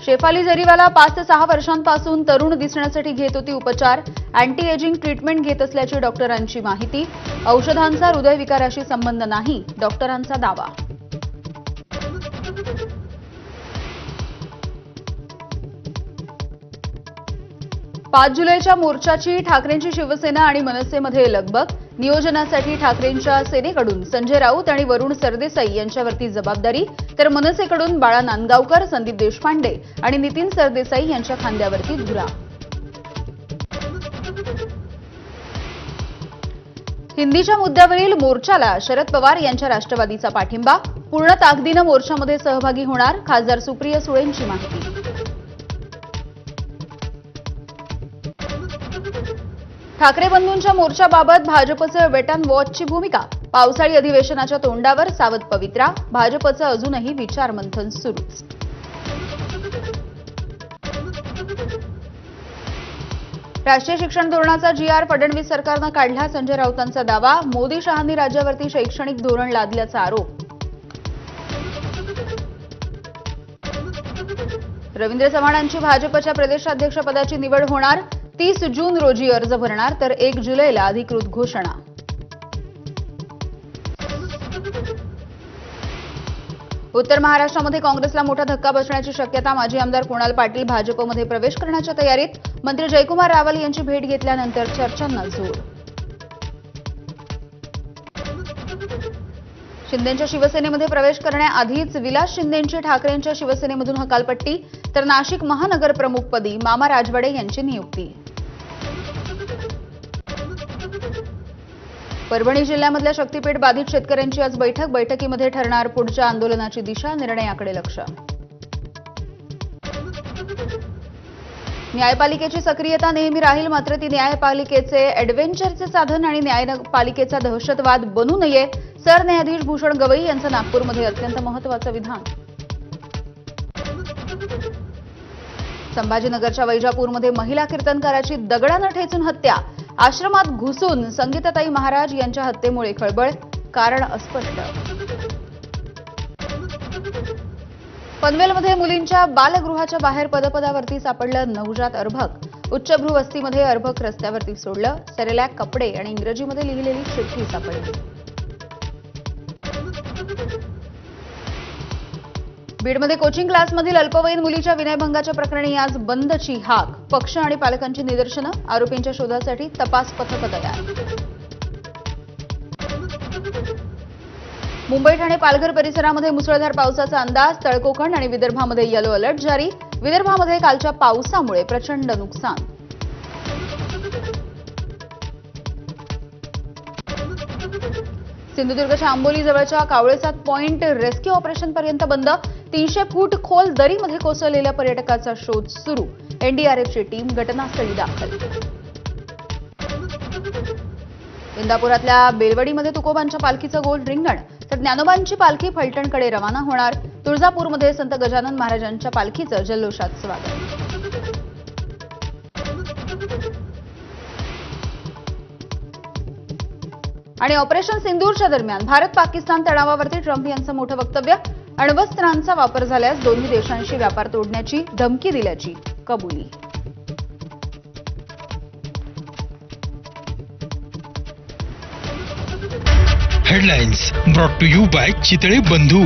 शेफाली जरीवाला 5 ते 6 वर्षांपासून तरुण दिसण्यासाठी घेत होती उपचार. अँटी एजिंग ट्रीटमेंट घेत असल्याची डॉक्टरांची माहिती. औषधांचा हृदयविकाराशी संबंध नाही, डॉक्टरांचा दावा. पाच जुलैच्या मोर्चाची ठाकरेंची शिवसेना आणि मनसेमध्ये लगबग. नियोजनासाठी ठाकरेंच्या सेनेकडून संजय राऊत आणि वरुण सरदेसाई यांच्यावरती जबाबदारी, तर मनसेकडून बाळा नांदगावकर, संदीप देशपांडे आणि नितीन सरदेसाई यांच्या खांद्यावरती धुरा. हिंदीच्या मुद्द्यावरील मोर्चाला शरद पवार यांच्या राष्ट्रवादीचा पाठिंबा. पूर्ण ताकदीनं मोर्चामध्ये सहभागी होणार, खासदार सुप्रिया सुळेंची माहिती. ठाकरे बंधूंच्या मोर्चाबाबत भाजपचे वेट अँड वॉचची भूमिका. पावसाळी अधिवेशनाच्या तोंडावर सावध पवित्रा. भाजपचं अजूनही विचारमंथन सुरूच. राष्ट्रीय शिक्षण धोरणाचा GR फडणवीस सरकारनं काढला, संजय राऊतांचा दावा. मोदी शहांनी राज्यावरती शैक्षणिक धोरण लादल्याचा आरोप. रवींद्र चव्हाणांची भाजपच्या प्रदेशाध्यक्षपदाची निवड होणार. 30 जून रोजी अर्ज भरणार, तर 1 जुलैला अधिकृत घोषणा. उत्तर महाराष्ट्रामध्ये काँग्रेसला मोठा धक्का बसण्याची शक्यता. माजी आमदार कुणाल पाटील भाजपमध्ये प्रवेश करण्याच्या तयारीत. मंत्री जयकुमार रावल यांची भेट घेतल्यानंतर चर्चांना जोर. शिंदेंच्या शिवसेनेमध्ये प्रवेश करण्याआधीच विलास शिंदेंची ठाकरेंच्या शिवसेनेमधून हकालपट्टी, तर नाशिक महानगर प्रमुखपदी मामा राजवाडे यांची नियुक्ती. परभणी जिल्ह्यामधल्या शक्तीपीठ बाधित शेतकऱ्यांची आज बैठक. बैठकीमध्ये ठरणार पुढच्या आंदोलनाची दिशा, निर्णयाकडे लक्ष. न्यायपालिकेची सक्रियता नेहमी राहील, मात्र ती न्यायपालिकेचे अॅडव्हेंचरचे साधन आणि न्यायपालिकेचा दहशतवाद बनू नये. सरन्यायाधीश भूषण गवई यांचं नागपूरमध्ये अत्यंत महत्त्वाचं विधान. संभाजीनगरच्या वैजापूरमध्ये महिला कीर्तनकाराची दगडानं ठेचून हत्या. आश्रमात घुसून संगीताताई महाराज यांच्या हत्येमुळे खळबळ, कारण अस्पष्ट. पनवेलमध्ये मुलींच्या बालगृहाच्या बाहेर पदपदावरती सापडलं नवजात अर्भक. उच्चभ्रू वस्तीमध्ये अर्भक रस्त्यावरती सोडलं. सेरेलॅक कपडे आणि इंग्रजीमध्ये लिहिलेली चिठ्ठी सापडली. बीडमध्ये कोचिंग क्लासमधील अल्पवयीन मुलीच्या विनयभंगाच्या प्रकरणी आज बंदची हाक. पक्ष आणि पालकांची निदर्शनं. आरोपींच्या शोधासाठी तपास पथक तयार. मुंबई ठाणे पालघर परिसरामध्ये मुसळधार पावसाचा अंदाज. तळकोकण आणि विदर्भामध्ये येलो अलर्ट जारी. विदर्भामध्ये कालच्या पावसामुळे प्रचंड नुकसान. सिंधुदुर्गच्या आंबोली जवळच्या कावळेसात पॉइंट रेस्क्यू ऑपरेशनपर्यंत बंद. 300 फूट खोल दरीमध्ये कोसळलेल्या पर्यटकाचा शोध सुरू. NDRFची टीम घटनास्थळी दाखल. इंदापुरातल्या बेलवडीमध्ये तुकोबांच्या पालखीचं गोल रिंगण, तर ज्ञानोबांची पालखी फलटणकडे रवाना होणार. तुळजापूरमध्ये संत गजानन महाराजांच्या पालखीचं जल्लोषात स्वागत. आणि ऑपरेशन सिंदूरच्या दरम्यान भारत पाकिस्तान तणावावरती ट्रम्प यांचं मोठं वक्तव्य. अण्वस्त्रांचा वापर झाल्यास दोन्ही देशांशी व्यापार तोडण्याची धमकी दिल्याची कबुली. Headlines brought to you by Chitale बंधू.